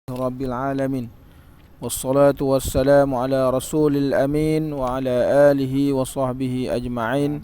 Rabbil alamin. Wassalatu wassalamu ala rasulil amin wa ala alihi wa sahbihi ajma'in.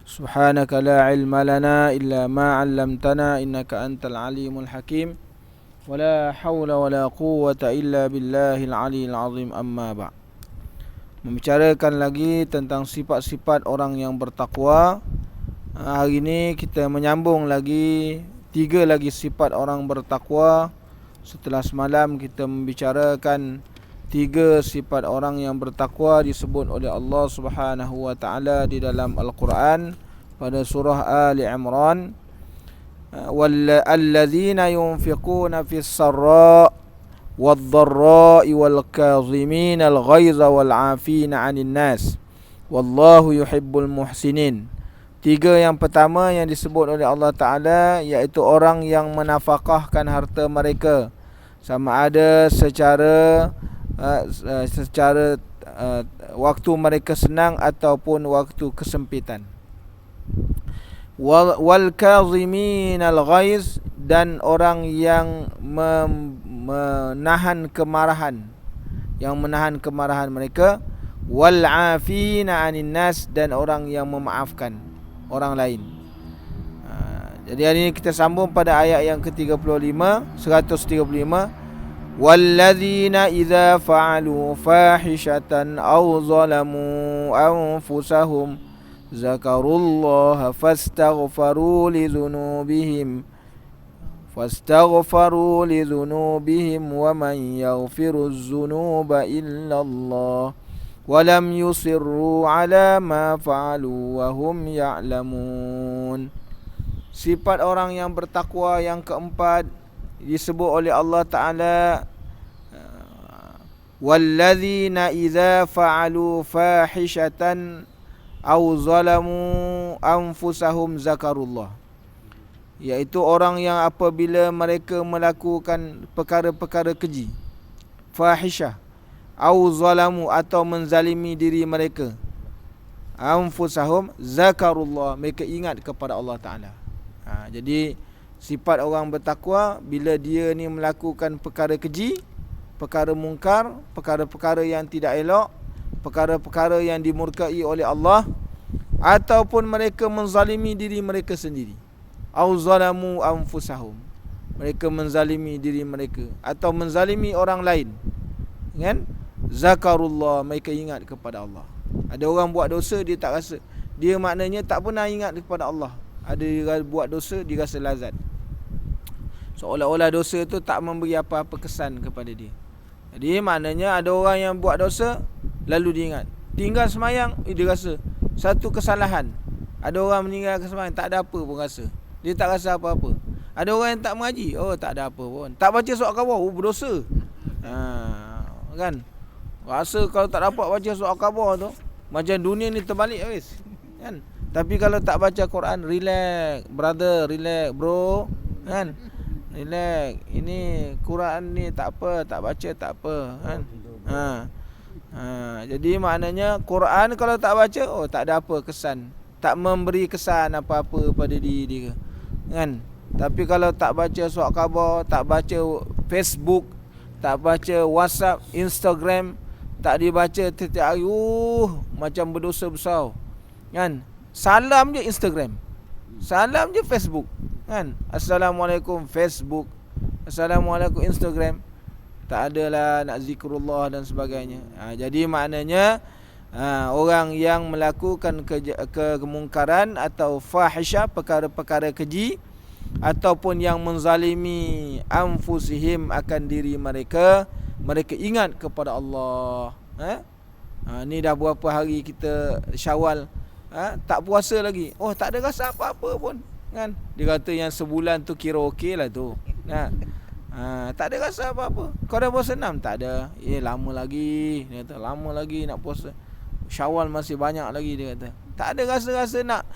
Subhanaka la ilma lana illa ma 'allamtana innaka antal alimul hakim. Wa la hawla wa la quwwata illa billahil aliyil azim, amma ba'. Membicarakan lagi tentang sifat-sifat orang yang bertakwa. Hari ini kita menyambung lagi 3 lagi sifat orang bertakwa. Setelah semalam kita membicarakan 3 sifat orang yang bertakwa disebut oleh Allah Subhanahu wa taala di dalam Al-Quran pada surah Ali Imran. Walladzina yunfiquna fis sarra wadh-dharra'i wal kadhimina al-ghaiza wal 'afina 'anil nas wallahu yuhibbul muhsinin. 3 yang pertama yang disebut oleh Allah Ta'ala iaitu orang yang menafkahkan harta mereka, sama ada secara waktu mereka senang ataupun waktu kesempitan. Wal kazimin al ghaiz, dan orang yang menahan kemarahan, mereka. Wal afina 'anil nas, dan orang yang memaafkan orang lain. Jadi hari ini kita sambung pada ayat yang ke-35, 135. Walladzina idza fa'alu fahishatan aw zalamu anfusahum zakarullaha fastaghfaru lidhunubihim wa man yaghfiru dzunuba illa Allah walam yusirru ala ma fa'alu wa hum ya'lamun. Sifat orang yang bertakwa yang keempat disebut oleh Allah Ta'ala, walladzina idza fa'alu fahishatan aw zalamu anfusahum zakarullah, iaitu orang yang apabila mereka melakukan perkara-perkara keji, fahisyah, au zalamu, atau menzalimi diri mereka, anfusahum zakarullah, mereka ingat kepada Allah Ta'ala. Jadi sifat orang bertakwa bila dia ni melakukan perkara keji, perkara mungkar, perkara-perkara yang tidak elok, perkara-perkara yang dimurkai oleh Allah, ataupun mereka menzalimi diri mereka sendiri, au zalamu anfusahum, mereka menzalimi diri mereka atau menzalimi orang lain, kan? Zakarullah, mereka ingat kepada Allah. Ada orang buat dosa dia tak rasa, dia maknanya tak pernah ingat kepada Allah. Ada buat dosa dia rasa lazat, seolah-olah dosa tu tak memberi apa-apa kesan kepada dia. Jadi maknanya ada orang yang buat dosa lalu dia ingat, tinggal semayang dia rasa satu kesalahan. Ada orang meninggalkan semayang tak ada apa pun rasa, dia tak rasa apa-apa. Ada orang yang tak mengaji, tak ada apa pun. Tak baca surat khabar, berdosa. Kan? Rasa kalau tak dapat baca surat khabar tu macam dunia ni terbalik habis, kan? Tapi kalau tak baca Quran, relax brother, relax bro, kan? Relax, ini Quran ni tak apa, tak baca tak apa, kan? Jadi maknanya Quran kalau tak baca, tak ada apa kesan, tak memberi kesan apa-apa pada diri dia, kan? Tapi kalau tak baca surat khabar, tak baca Facebook, tak baca WhatsApp, Instagram, tak dibaca setiap hari, macam berdosa besar, kan? Salam je Instagram, salam je Facebook, kan? Assalamualaikum Facebook, Assalamualaikum Instagram, tak adalah nak zikrullah dan sebagainya. Jadi maknanya orang yang melakukan kemungkaran atau fahisyah, perkara-perkara keji, ataupun yang menzalimi anfusihim, akan diri mereka, mereka ingat kepada Allah. Ni dah berapa hari kita Syawal, tak puasa lagi, tak ada rasa apa-apa pun, kan? Dia kata yang sebulan tu kira okey lah tu, tak ada rasa apa-apa. Kau dah puasa 6? Tak ada. Lama lagi, dia kata, lama lagi nak puasa, Syawal masih banyak lagi, dia kata. Tak ada rasa-rasa nak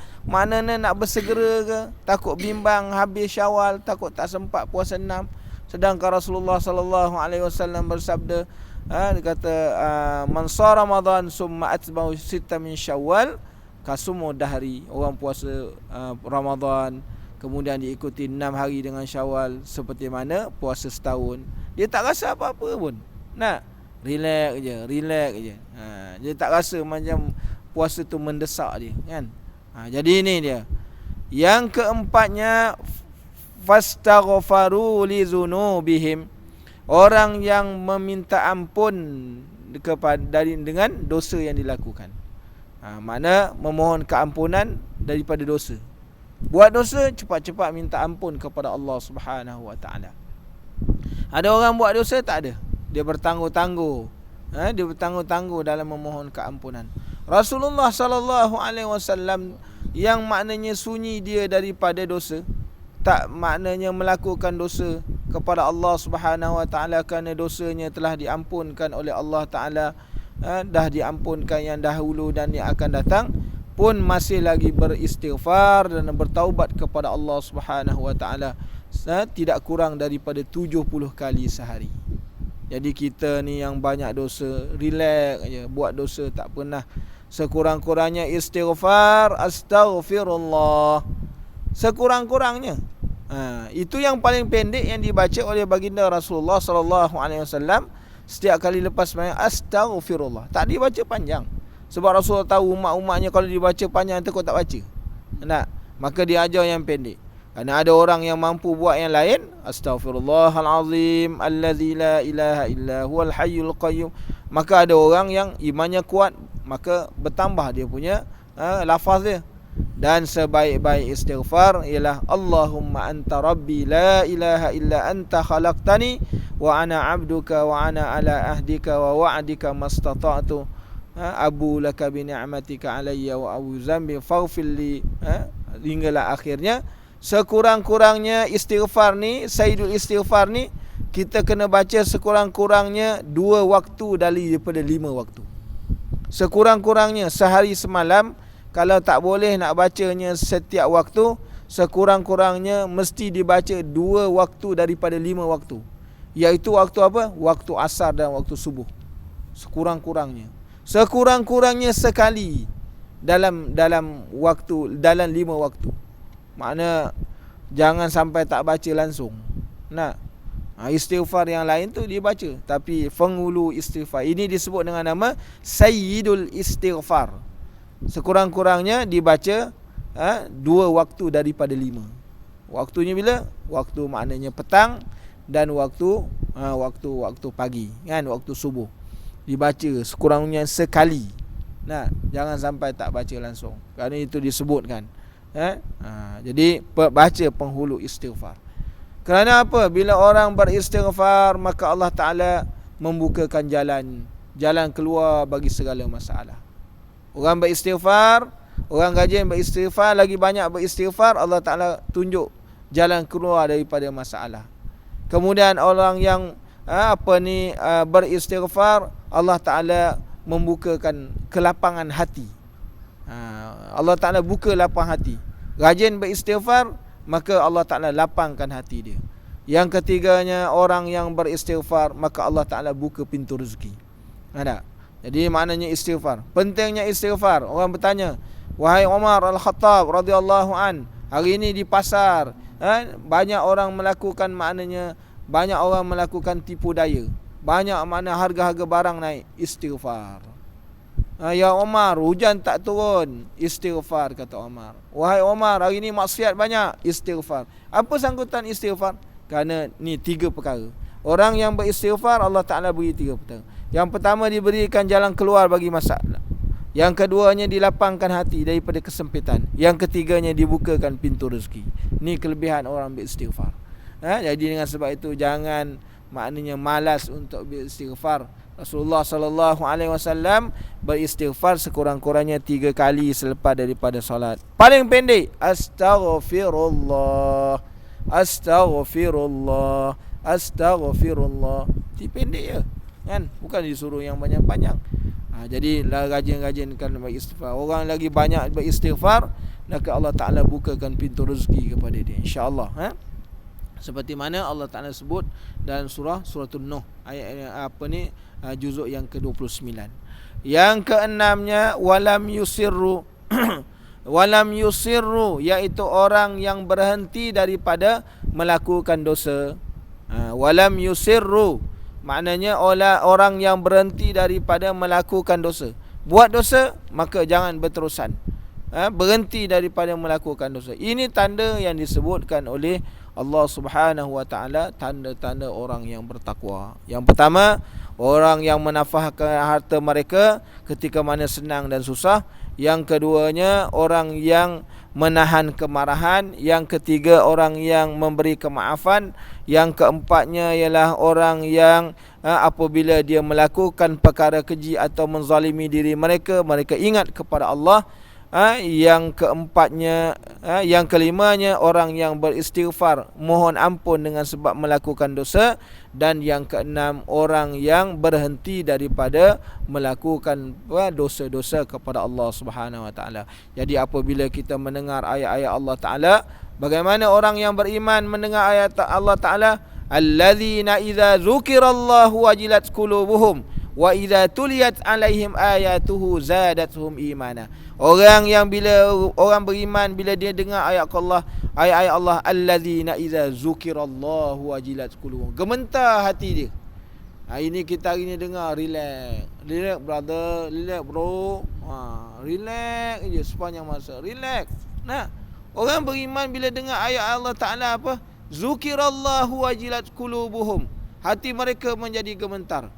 bersegera ke, takut bimbang habis Syawal, takut tak sempat puasa 6. Sedangkan Rasulullah sallallahu alaihi wasallam bersabda, dia kata, man shara Ramadan summa atba'u sitta min Syawal kasumu dahri. Orang puasa Ramadan kemudian diikuti 6 hari dengan Syawal, seperti mana puasa setahun. Dia tak rasa apa-apa pun. Relax je. Dia tak rasa macam puasa tu mendesak dia, kan? Jadi ini dia. Yang keempatnya, fastaghfaru li dzunubihim. Orang yang meminta ampun dengan dosa yang dilakukan. Makna memohon keampunan daripada dosa. Buat dosa, cepat-cepat minta ampun kepada Allah Subhanahu wa taala. Ada orang buat dosa tak ada, dia bertangguh-tangguh. Dia bertangguh-tangguh dalam memohon keampunan. Rasulullah sallallahu alaihi wasallam yang maknanya sunyi dia daripada dosa, tak maknanya melakukan dosa kepada Allah Subhanahu wa taala kerana dosanya telah diampunkan oleh Allah taala, dah diampunkan yang dahulu dan yang akan datang, pun masih lagi beristighfar dan bertaubat kepada Allah Subhanahu wa taala tidak kurang daripada 70 kali sehari. Jadi kita ni yang banyak dosa, relax aja, buat dosa tak pernah. Sekurang-kurangnya istighfar, astaghfirullah, sekurang-kurangnya. Itu yang paling pendek yang dibaca oleh baginda Rasulullah sallallahu alaihi wasallam setiap kali lepas sembahyang, astaghfirullah. Tak dibaca panjang. Sebab Rasulullah tahu umat-umatnya kalau dibaca panjang takut tak baca. Maka dia ajar yang pendek. Kerana ada orang yang mampu buat yang lain, astaghfirullahalazim allazi la ilaha illa huwal hayyul qayyum. Maka ada orang yang imannya kuat, maka bertambah dia punya lafaz dia. Dan sebaik-baik istighfar ialah Allahumma anta rabbi la ilaha illa anta khalaqtani wa ana abduka wa ana ala ahdika wa wa'dika mastata'tu abu laka bi ni'matika alayya wa abu zambi faghfir li, hinggalah akhirnya. Sekurang-kurangnya istighfar ni, sayyidul istighfar ni, kita kena baca sekurang-kurangnya 2 waktu daripada 5 waktu. Sekurang-kurangnya sehari semalam. Kalau tak boleh nak bacanya setiap waktu, sekurang-kurangnya mesti dibaca 2 waktu daripada 5 waktu. Iaitu waktu apa? Waktu asar dan waktu subuh. Sekurang-kurangnya. Sekurang-kurangnya sekali dalam 5 waktu. Makna jangan sampai tak baca langsung. Istighfar yang lain tu dibaca, tapi penghulu istighfar ini disebut dengan nama sayyidul istighfar. Sekurang-kurangnya dibaca 2 waktu daripada 5. Waktunya bila? Waktu maknanya petang dan waktu pagi, kan, waktu subuh. Dibaca sekurang-kurangnya sekali. Jangan sampai tak baca langsung. Kerana itu disebutkan. Jadi baca penghulu istighfar. Kerana apa? Bila orang beristighfar, maka Allah Ta'ala membukakan jalan keluar bagi segala masalah. Orang beristighfar, orang rajin beristighfar, lagi banyak beristighfar, Allah Ta'ala tunjuk jalan keluar daripada masalah. Kemudian orang yang beristighfar, Allah Ta'ala membukakan kelapangan hati. Allah Ta'ala buka lapang hati. Rajin beristighfar, maka Allah Ta'ala lapangkan hati dia. Yang ketiganya, orang yang beristighfar, maka Allah Ta'ala buka pintu rezeki. Jadi maknanya istighfar. Pentingnya istighfar. Orang bertanya, wahai Umar Al-Khattab radhiyallahu an, hari ini di pasar banyak orang melakukan tipu daya. Banyak makna harga-harga barang naik. Istighfar. Ya Umar, hujan tak turun. Istighfar, kata Umar. Wahai Umar, hari ini maksiat banyak. Istighfar. Apa sangkutan istighfar? Kerana ni 3 perkara. Orang yang beristighfar, Allah Ta'ala beri 3 perkara. Yang pertama, diberikan jalan keluar bagi masalah. Yang keduanya, dilapangkan hati daripada kesempitan. Yang ketiganya, dibukakan pintu rezeki. Ni kelebihan orang beristighfar. Jadi dengan sebab itu, jangan maknanya malas untuk beristighfar. Rasulullah sallallahu alaihi wasallam beristighfar sekurang-kurangnya 3 kali selepas daripada solat. Paling pendek, astaghfirullah, astaghfirullah, astaghfirullah. Pendek je, kan? Bukan disuruh yang banyak-banyak. Jadi rajin-rajinkan beristighfar. Orang lagi banyak beristighfar, maka Allah Ta'ala bukakan pintu rezeki kepada dia, insya-Allah. Seperti mana Allah Ta'ala sebut dalam suratul Nuh, ayat juzuk yang ke-29. Yang keenamnya, walam yusirru Walam yusirru, iaitu orang yang berhenti daripada melakukan dosa. Walam yusirru maknanya orang yang berhenti daripada melakukan dosa. Buat dosa, maka jangan berterusan. Berhenti daripada melakukan dosa. Ini tanda yang disebutkan oleh Allah Subhanahu wa taala, tanda-tanda orang yang bertakwa. Yang pertama, orang yang menafkahkan harta mereka ketika mana senang dan susah. Yang keduanya, orang yang menahan kemarahan. Yang ketiga, orang yang memberi kemaafan. Yang keempatnya ialah orang yang apabila dia melakukan perkara keji atau menzalimi diri mereka, mereka ingat kepada Allah. Yang keempatnya, yang kelimanya, orang yang beristighfar, mohon ampun dengan sebab melakukan dosa. Dan yang keenam, orang yang berhenti daripada melakukan dosa-dosa kepada Allah Subhanahu wa taala. Jadi apabila kita mendengar ayat-ayat Allah Taala, bagaimana orang yang beriman mendengar ayat Allah Taala? Alladzina idza dzukirallahu wajilat qulubuhum wa idza tuliyat alaihim ayatuhu zadatuhum imana. Orang yang bila orang beriman bila dia dengar ayat-ayat Allah, alladzina idza dzukirallahu wajilat qulubuhum, gemetar hati dia. Ini kita hari ni dengar, relax brother, relax bro, relax je sepanjang masa, relax. Orang beriman bila dengar ayat Allah Taala apa? Zukirallahu wajilat qulubuhum, hati mereka menjadi gemetar.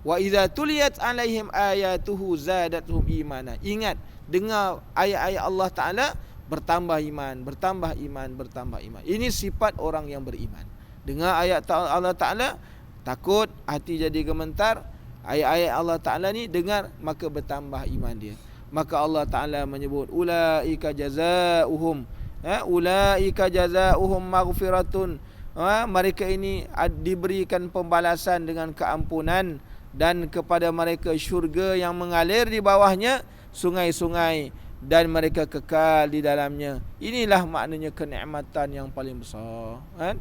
Wa idza tuliyat alaihim ayatuhu zadatuhum imana. Ingat, dengar ayat-ayat Allah Taala, bertambah iman, bertambah iman, bertambah iman. Ini sifat orang yang beriman. Dengar ayat Allah Taala, takut, hati jadi gemetar. Ayat-ayat Allah Taala ni dengar, maka bertambah iman dia. Maka Allah Taala menyebut ulaika jazaohum, ulaika jazaohum maghfiratun. Mereka ini diberikan pembalasan dengan keampunan, dan kepada mereka syurga yang mengalir di bawahnya sungai-sungai, dan mereka kekal di dalamnya. Inilah maknanya kenikmatan yang paling besar, kan?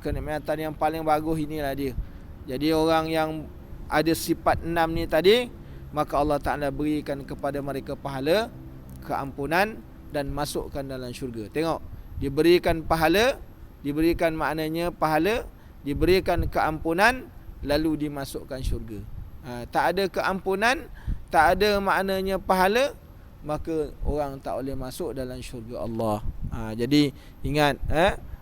Kenikmatan yang paling bagus inilah dia. Jadi orang yang ada sifat 6 ni tadi, maka Allah Ta'ala berikan kepada mereka pahala, keampunan, dan masukkan dalam syurga. Tengok, diberikan pahala, diberikan maknanya pahala, diberikan keampunan, lalu dimasukkan syurga. Tak ada keampunan, tak ada maknanya pahala, maka orang tak boleh masuk dalam syurga Allah. Jadi ingat,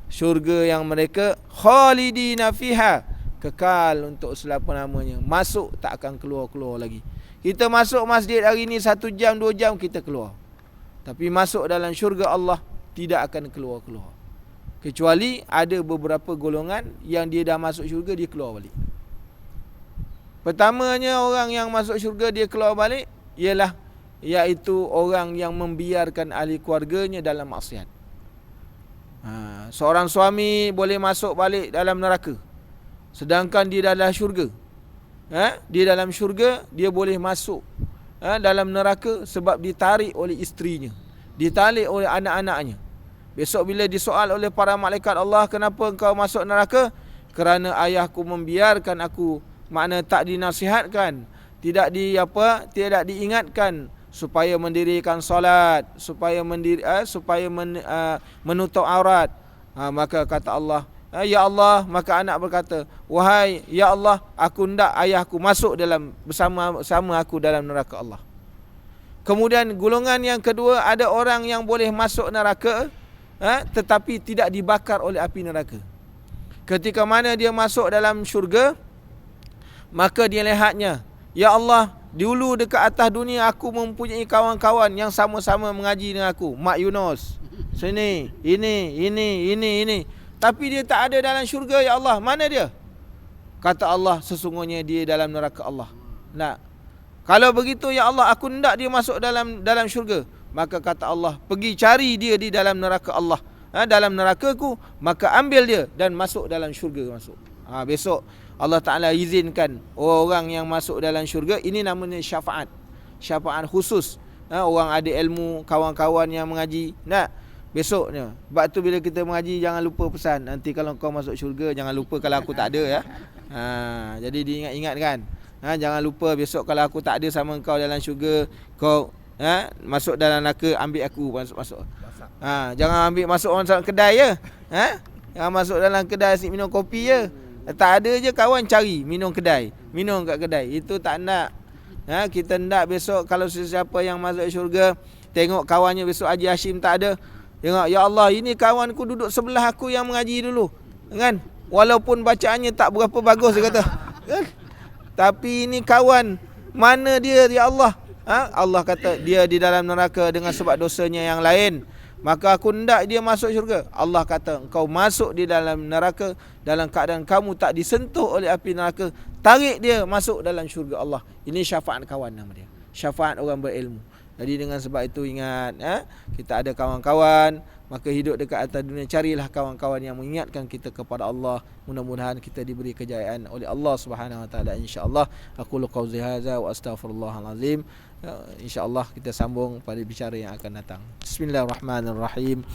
syurga yang mereka khalidina fiha, kekal untuk selama-lamanya. Masuk tak akan keluar-keluar lagi. Kita masuk masjid hari ni 1 jam 2 jam kita keluar, tapi masuk dalam syurga Allah tidak akan keluar-keluar. Kecuali ada beberapa golongan yang dia dah masuk syurga, dia keluar balik. Pertamanya orang yang masuk syurga dia keluar balik ialah iaitu orang yang membiarkan ahli keluarganya dalam maksiat. Seorang suami boleh masuk balik dalam neraka, sedangkan dia dalam syurga. Dia dalam syurga, dia boleh masuk dalam neraka sebab ditarik oleh isterinya, ditarik oleh anak-anaknya. Besok bila disoal oleh para malaikat Allah, kenapa engkau masuk neraka? Kerana ayahku membiarkan aku, makna tak dinasihatkan, tidak diingatkan supaya mendirikan solat, supaya menutup aurat. Maka kata Allah, ya Allah, maka anak berkata, wahai ya Allah, aku hendak ayahku masuk dalam bersama aku dalam neraka Allah. Kemudian golongan yang kedua, ada orang yang boleh masuk neraka, tetapi tidak dibakar oleh api neraka. Ketika mana dia masuk dalam syurga, maka dia lihatnya, ya Allah, dulu dekat atas dunia aku mempunyai kawan-kawan yang sama-sama mengaji dengan aku, Mak Yunus, sini, ini. Tapi dia tak ada dalam syurga, ya Allah, mana dia? Kata Allah, sesungguhnya dia dalam neraka Allah. Kalau begitu, ya Allah, aku hendak dia masuk dalam syurga. Maka kata Allah, pergi cari dia di dalam neraka Allah, dalam nerakaku, maka ambil dia dan masuk dalam syurga. Besok Allah Ta'ala izinkan orang yang masuk dalam syurga. Ini namanya syafaat, syafaat khusus. Orang ada ilmu, kawan-kawan yang mengaji. Besoknya, sebab tu bila kita mengaji, jangan lupa pesan, nanti kalau kau masuk syurga, jangan lupa kalau aku tak ada, ya. Jadi diingat-ingat kan, jangan lupa besok kalau aku tak ada sama kau dalam syurga, kau masuk dalam neraka, ambil aku masuk. Jangan ambil masuk orang dalam kedai je. Jangan masuk dalam kedai asyik minum kopi je. Tak ada je kawan cari minum kedai, minum kat kedai. Itu tak nak. Kita nak besok kalau sesiapa yang masuk syurga, tengok kawannya besok Haji Hashim tak ada. Tengok, ya Allah, ini kawanku duduk sebelah aku yang mengaji dulu. Kan? Walaupun bacaannya tak berapa bagus, dia kata. Kan? Tapi ini kawan, mana dia, ya Allah? Allah kata dia di dalam neraka dengan sebab dosanya yang lain. Maka aku hendak dia masuk syurga. Allah kata engkau masuk di dalam neraka dalam keadaan kamu tak disentuh oleh api neraka. Tarik dia masuk dalam syurga Allah. Ini syafaat kawan nama dia. Syafaat orang berilmu. Jadi dengan sebab itu ingat, kita ada kawan-kawan, maka hidup dekat atas dunia, carilah kawan-kawan yang mengingatkan kita kepada Allah. Mudah-mudahan kita diberi kejayaan oleh Allah Subhanahu wa taala, insya-Allah. Aqulu qawli hadza wa astaghfirullahal azim. InsyaAllah kita sambung pada bicara yang akan datang. Bismillahirrahmanirrahim.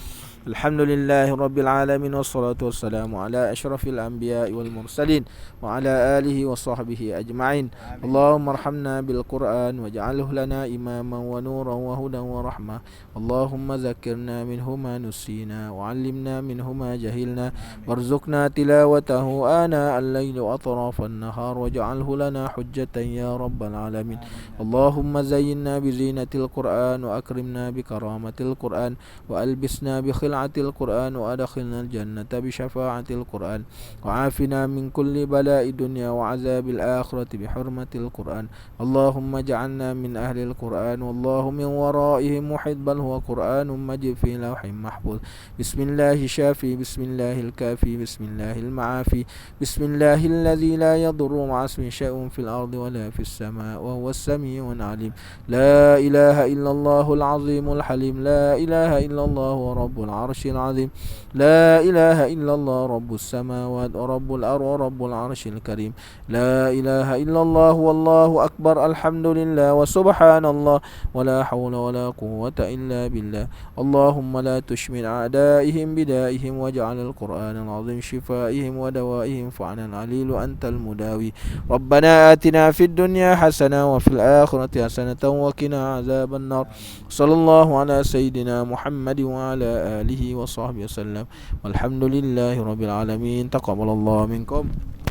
Alhamdulillahi Rabbil Alamin. Wassalatu wassalamu ala ashrafil anbiya wal mursalin wa ala alihi wa sahbihi ajma'in. Allahumma arhamna bil Qur'an waj'alhu lana imaman wa nuran wa hudan wa rahmah. Allahumma zakirna minhu ma nusina wa 'allimna minhu ma jahilna warzuqna tilawatahu ana al-layli wa atrafan nahar waj'alhu lana hujjatan ya rabbal alamin. Allahumma zayyinna bi zinatil Qur'an wa akrimna bi karamatil Qur'an wa albisna bi khil'atil Qur'an wa adkhilna al-jannata bi syafa'atil Qur'an wa afina min kulli bala'i dunya wa azabil akhirati bi hurmatil Qur'an. Allahumma ja'alna min ahli al-Qur'an wallahu min wara'ihim muhit bal huwa Qur'anun majid fi lawhin mahfuz. Bismillahi syafi, bismillahil kafi, bismillahil ma'afi, bismillahil ladzi la yadurru ma'a ismihi syai'un fil ardi wa la fis sama'i wa huwas sami'un 'alim. لا إله إلا الله العظيم الحليم. لا إله إلا الله رب العرش العظيم. لا إله إلا الله رب السماوات ورب الأرض ورب العرش الكريم. لا إله إلا الله والله أكبر. الحمد لله وسبحان الله ولا حول ولا قوة إلا بالله. اللهم لا تشمل أعدائهم بدائهم واجعل القرآن العظيم شفائهم ودوائهم فعنا العليل أنت المداوي. ربنا آتنا في الدنيا حسنة وفي الآخرة حسنة وقنا عذاب النار. صلى الله على سيدنا محمد وعلى آله وصحبه وسلم والحمد لله رب العالمين. تقبل الله منكم.